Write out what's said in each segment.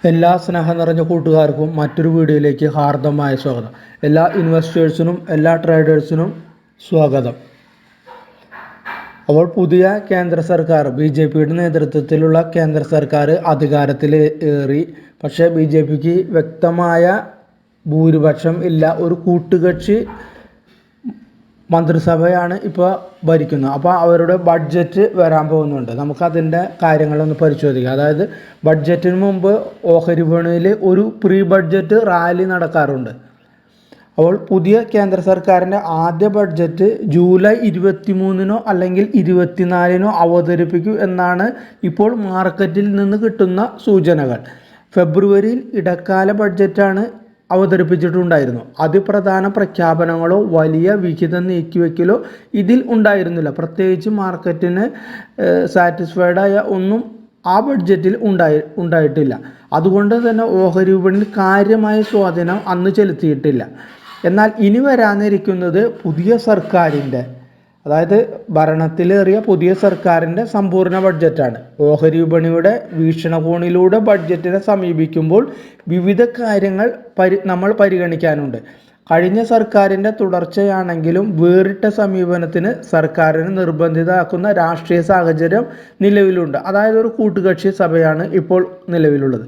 എല്ലാ സ്നേഹം നിറഞ്ഞ കൂട്ടുകാർക്കും മറ്റൊരു വീഡിയോയിലേക്ക് ഹാർദമായ സ്വാഗതം. എല്ലാ ഇൻവെസ്റ്റേഴ്സിനും എല്ലാ ട്രേഡേഴ്സിനും സ്വാഗതം. അപ്പോൾ പുതിയ കേന്ദ്ര സർക്കാർ BJPയുടെ നേതൃത്വത്തിലുള്ള കേന്ദ്ര സർക്കാർ അധികാരത്തിൽ ഏറി. പക്ഷേ BJPക്ക് വ്യക്തമായ ഭൂരിപക്ഷം ഇല്ല. ഒരു കൂട്ടുകക്ഷി മന്ത്രിസഭയാണ് ഇപ്പോൾ ഭരിക്കുന്നത്. അപ്പോൾ അവരുടെ ബഡ്ജറ്റ് വരാൻ പോകുന്നുണ്ട്. നമുക്കതിൻ്റെ കാര്യങ്ങളൊന്ന് പരിശോധിക്കാം. അതായത് ബഡ്ജറ്റിന് മുമ്പ് ഓഹരി വിപണിയിൽ ഒരു പ്രീ ബഡ്ജറ്റ് റാലി നടക്കാറുണ്ട്. അപ്പോൾ പുതിയ കേന്ദ്ര സർക്കാരിൻ്റെ ആദ്യ ബഡ്ജറ്റ് ജൂലൈ 23-നോ അല്ലെങ്കിൽ 24-നോ അവതരിപ്പിക്കും എന്നാണ് ഇപ്പോൾ മാർക്കറ്റിൽ നിന്ന് കിട്ടുന്ന സൂചനകൾ. ഫെബ്രുവരിയിൽ ഇടക്കാല ബഡ്ജറ്റാണ് അവതരിപ്പിച്ചിട്ടുണ്ടായിരുന്നു. അതിപ്രധാന പ്രഖ്യാപനങ്ങളോ വലിയ വിഹിതം നീക്കിവെക്കലോ ഇതിൽ ഉണ്ടായിരുന്നില്ല. പ്രത്യേകിച്ച് മാർക്കറ്റിന് സാറ്റിസ്ഫൈഡായ ഒന്നും ആ ബഡ്ജറ്റിൽ ഉണ്ടായിട്ടില്ല. അതുകൊണ്ട് തന്നെ ഓഹരി വിപണിയിൽ കാര്യമായ സ്വാധീനം അന്ന് ചെലുത്തിയിട്ടില്ല. എന്നാൽ ഇനി വരാനിരിക്കുന്നത് പുതിയ സർക്കാരിൻ്റെ, അതായത് ഭരണത്തിലേറിയ പുതിയ സർക്കാരിൻ്റെ സമ്പൂർണ്ണ ബഡ്ജറ്റാണ്. ഓഹരി വിപണിയുടെ വീക്ഷണകോണിലൂടെ ബഡ്ജറ്റിനെ സമീപിക്കുമ്പോൾ വിവിധ കാര്യങ്ങൾ നമ്മൾ പരിഗണിക്കാനുണ്ട്. കഴിഞ്ഞ സർക്കാരിൻ്റെ തുടർച്ചയാണെങ്കിലും വേറിട്ട സമീപനത്തിന് സർക്കാരിനെ നിർബന്ധിതമാക്കുന്ന രാഷ്ട്രീയ സാഹചര്യം നിലവിലുണ്ട്. അതായത് ഒരു കൂട്ടുകക്ഷി സഭയാണ് ഇപ്പോൾ നിലവിലുള്ളത്.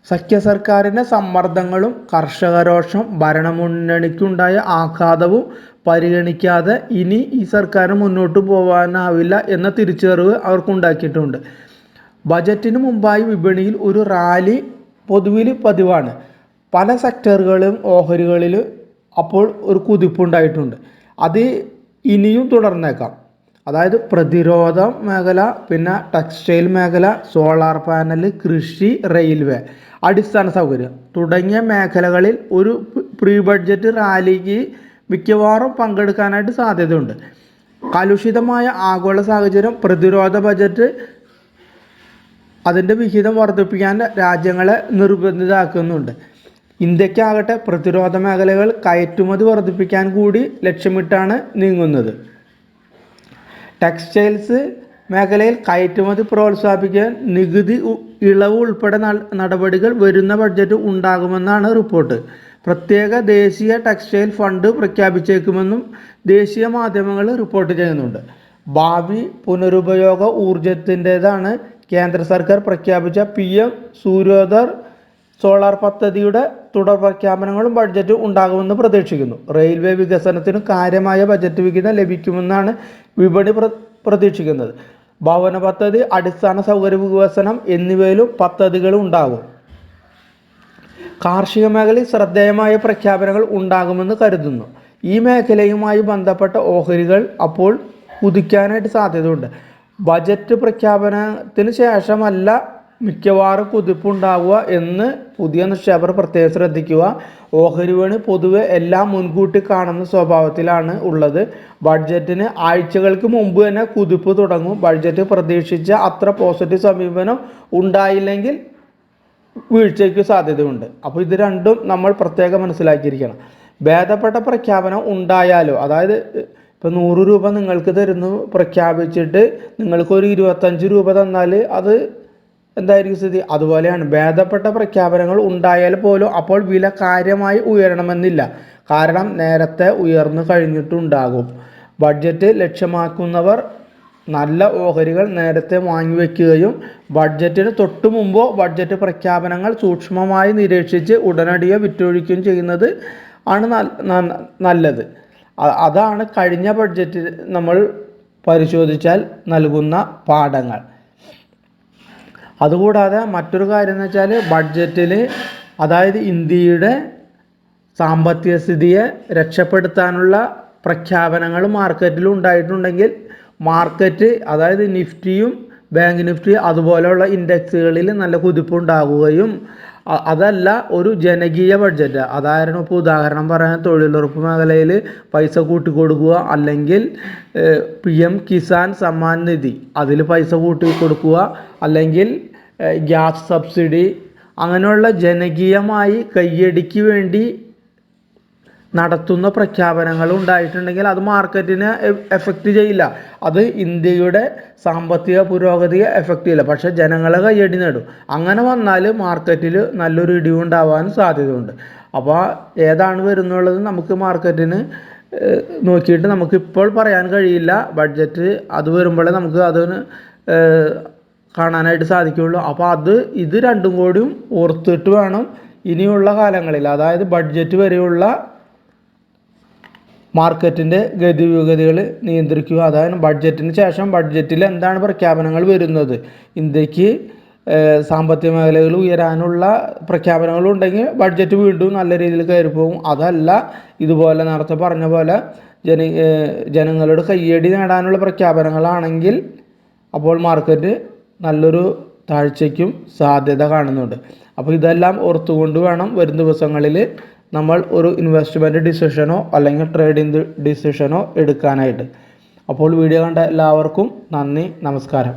സഖ്യ സർക്കാരിൻ്റെ സമ്മർദ്ദങ്ങളും കർഷകരോഷം ഭരണമുന്നണിക്കുണ്ടായ ആഘാതവും പരിഗണിക്കാതെ ഇനി ഈ സർക്കാരിന് മുന്നോട്ട് പോകാനാവില്ല എന്ന തിരിച്ചറിവ് അവർക്കുണ്ടാക്കിയിട്ടുണ്ട്. ബജറ്റിന് മുമ്പായി വിപണിയിൽ ഒരു റാലി പൊതുവിൽ പതിവാണ്. പല സെക്ടറുകളും ഓഹരികളിൽ അപ്പോൾ ഒരു കുതിപ്പുണ്ടായിട്ടുണ്ട്. അത് ഇനിയും തുടർന്നേക്കാം. അതായത് പ്രതിരോധ മേഖല, പിന്നെ ടെക്സ്റ്റൈൽ മേഖല, സോളാർ പാനൽ, കൃഷി, റെയിൽവേ, അടിസ്ഥാന സൗകര്യം തുടങ്ങിയ മേഖലകളിൽ ഒരു പ്രീ ബഡ്ജറ്റ് റാലിക്ക് മിക്കവാറും പങ്കെടുക്കാനായിട്ട് സാധ്യതയുണ്ട്. കലുഷിതമായ ആഗോള സാഹചര്യം പ്രതിരോധ ബജറ്റ് അതിൻ്റെ വിഹിതം വർദ്ധിപ്പിക്കാൻ രാജ്യങ്ങളെ നിർബന്ധിതമാക്കുന്നുണ്ട്. ഇന്ത്യക്കാകട്ടെ പ്രതിരോധ മേഖലകൾ കയറ്റുമതി വർദ്ധിപ്പിക്കാൻ കൂടി ലക്ഷ്യമിട്ടാണ് നീങ്ങുന്നത്. ടെക്സ്റ്റൈൽസ് മേഖലയിൽ കയറ്റുമതി പ്രോത്സാഹിപ്പിക്കാൻ നികുതി ഇളവ് ഉൾപ്പെടെ നടപടികൾ വരുന്ന ബഡ്ജറ്റ് ഉണ്ടാകുമെന്നാണ് റിപ്പോർട്ട്. പ്രത്യേക ദേശീയ ടെക്സ്റ്റൈൽ ഫണ്ട് പ്രഖ്യാപിച്ചേക്കുമെന്നും ദേശീയ മാധ്യമങ്ങൾ റിപ്പോർട്ട് ചെയ്യുന്നുണ്ട്. ഭാവി പുനരുപയോഗ ഊർജത്തിൻ്റേതാണ് കേന്ദ്ര സർക്കാർ പ്രഖ്യാപിച്ച PM സൂര്യോദർ സോളാർ പദ്ധതിയുടെ തുടർ പ്രഖ്യാപനങ്ങളും ബഡ്ജറ്റ് ഉണ്ടാകുമെന്ന് പ്രതീക്ഷിക്കുന്നു. റെയിൽവേ വികസനത്തിന് കാര്യമായ ബജറ്റ് വിഹിതം ലഭിക്കുമെന്നാണ് വിപണി പ്രതീക്ഷിക്കുന്നത്. ഭവന പദ്ധതി, അടിസ്ഥാന സൗകര്യ വികസനം എന്നിവയിലും പദ്ധതികൾ ഉണ്ടാകും. കാർഷിക മേഖലയിൽ ശ്രദ്ധേയമായ പ്രഖ്യാപനങ്ങൾ ഉണ്ടാകുമെന്ന് കരുതുന്നു. ഈ മേഖലയുമായി ബന്ധപ്പെട്ട ഓഹരികൾ അപ്പോൾ കുതിക്കാനായിട്ട് സാധ്യതയുണ്ട്. ബജറ്റ് പ്രഖ്യാപനത്തിന് ശേഷമല്ല മിക്കവാറും കുതിപ്പുണ്ടാവുക എന്ന് പുതിയ നിക്ഷേപകർ പ്രത്യേകം ശ്രദ്ധിക്കുക. ഓഹരി വിപണി പൊതുവെ എല്ലാം മുൻകൂട്ടി കാണുന്ന സ്വഭാവത്തിലാണ് ഉള്ളത്. ബഡ്ജറ്റിന് ആഴ്ചകൾക്ക് മുമ്പ് തന്നെ കുതിപ്പ് തുടങ്ങും. ബഡ്ജറ്റ് പ്രതീക്ഷിച്ച അത്ര പോസിറ്റീവ് സമീപനം ഉണ്ടായില്ലെങ്കിൽ വീഴ്ചയ്ക്ക് സാധ്യതയുണ്ട്. അപ്പോൾ ഇത് രണ്ടും നമ്മൾ പ്രത്യേകം മനസ്സിലാക്കിയിരിക്കണം. ഭേദപ്പെട്ട പ്രഖ്യാപനം ഉണ്ടായാലോ, അതായത് ഇപ്പോൾ 100 രൂപ നിങ്ങൾക്ക് തരുന്നു പ്രഖ്യാപിച്ചിട്ട് നിങ്ങൾക്കൊരു 25 രൂപ തന്നാൽ അത് എന്തായിരിക്കും സ്ഥിതി? അതുപോലെയാണ് ഭേദപ്പെട്ട പ്രഖ്യാപനങ്ങൾ ഉണ്ടായാൽ പോലും അപ്പോൾ വില കാര്യമായി ഉയരണമെന്നില്ല. കാരണം നേരത്തെ ഉയർന്നു കഴിഞ്ഞിട്ടുണ്ടാകും. ബഡ്ജറ്റ് ലക്ഷ്യമാക്കുന്നവർ നല്ല ഓഹരികൾ നേരത്തെ വാങ്ങിവെക്കുകയും ബഡ്ജറ്റിന് തൊട്ടു മുമ്പോ ബഡ്ജറ്റ് പ്രഖ്യാപനങ്ങൾ സൂക്ഷ്മമായി നിരീക്ഷിച്ച് ഉടനടിയോ വിറ്റൊഴിക്കുകയും ചെയ്യുന്നത് ആണ് നല്ലത്. അതാണ് കഴിഞ്ഞ ബഡ്ജറ്റ് നമ്മൾ പരിശോധിച്ചാൽ നൽകുന്ന പാഠങ്ങൾ. അതുകൂടാതെ മറ്റൊരു കാര്യം എന്ന് വെച്ചാൽ ബഡ്ജറ്റിൽ, അതായത് ഇന്ത്യയുടെ സാമ്പത്തിക സ്ഥിതിയെ രക്ഷപ്പെടുത്താനുള്ള പ്രഖ്യാപനങ്ങൾ മാർക്കറ്റിൽ ഉണ്ടായിട്ടുണ്ടെങ്കിൽ മാർക്കറ്റ്, അതായത് നിഫ്റ്റിയും ബാങ്ക് നിഫ്റ്റി അതുപോലെയുള്ള ഇൻഡെക്സുകളിൽ നല്ല കുതിപ്പുണ്ടാകുകയും, അതല്ല ഒരു ജനകീയ ബഡ്ജറ്റ്, അതായത് ഇപ്പോൾ ഉദാഹരണം പറയാൻ തൊഴിലുറപ്പ് മേഖലയിൽ പൈസ കൂട്ടിക്കൊടുക്കുക, അല്ലെങ്കിൽ PM കിസാൻ സമ്മാൻ നിധി അതിൽ പൈസ കൂട്ടിക്കൊടുക്കുക, അല്ലെങ്കിൽ ഗ്യാസ് സബ്സിഡി, അങ്ങനെയുള്ള ജനകീയമായി കയ്യടിക്ക് വേണ്ടി നടത്തുന്ന പ്രഖ്യാപനങ്ങൾ ഉണ്ടായിട്ടുണ്ടെങ്കിൽ അത് മാർക്കറ്റിനെ എഫക്റ്റ് ചെയ്യില്ല. അത് ഇന്ത്യയുടെ സാമ്പത്തിക പുരോഗതിയെ എഫക്റ്റ് ചെയ്യില്ല. പക്ഷേ ജനങ്ങളെ കയ്യടി നേടും. അങ്ങനെ വന്നാൽ മാർക്കറ്റിൽ നല്ലൊരു ഇടിവുണ്ടാവാൻ സാധ്യതയുണ്ട്. അപ്പോൾ ഏതാണ് വരുന്നുള്ളത് നമുക്ക് മാർക്കറ്റിന് നോക്കിയിട്ട് നമുക്കിപ്പോൾ പറയാൻ കഴിയില്ല. ബഡ്ജറ്റ് അത് വരുമ്പോഴേ നമുക്ക് അതിന് കാണാനായിട്ട് സാധിക്കുകയുള്ളൂ. അപ്പോൾ ഇത് രണ്ടും കൂടിയും ഓർത്തിട്ട് വേണം ഇനിയുള്ള കാലങ്ങളിൽ, അതായത് ബഡ്ജറ്റ് വരെയുള്ള മാർക്കറ്റിൻ്റെ ഗതിവിഗതികൾ നിയന്ത്രിക്കുക. അതായത് ബഡ്ജറ്റിന് ശേഷം ബഡ്ജറ്റിൽ എന്താണ് പ്രഖ്യാപനങ്ങൾ വരുന്നത്, ഇന്ത്യക്ക് സാമ്പത്തിക മേഖലകൾ ഉയരാനുള്ള പ്രഖ്യാപനങ്ങളുണ്ടെങ്കിൽ ബഡ്ജറ്റ് വീണ്ടും നല്ല രീതിയിൽ കയറി പോകും. അതല്ല ഇതുപോലെ നേരത്തെ പറഞ്ഞ പോലെ ജനങ്ങളുടെ കയ്യടി നേടാനുള്ള പ്രഖ്യാപനങ്ങളാണെങ്കിൽ അപ്പോൾ മാർക്കറ്റ് നല്ലൊരു താഴ്ചയ്ക്കും സാധ്യത കാണുന്നുണ്ട്. അപ്പോൾ ഇതെല്ലാം ഓർത്തുകൊണ്ട് വേണം വരും ദിവസങ്ങളിൽ നമ്മൾ ഒരു ഇൻവെസ്റ്റ്മെൻറ്റ് ഡിസിഷനോ അല്ലെങ്കിൽ ട്രേഡിംഗ് ഡിസിഷനോ എടുക്കാനായിട്ട്. അപ്പോൾ വീഡിയോ കണ്ട എല്ലാവർക്കും നന്ദി, നമസ്കാരം.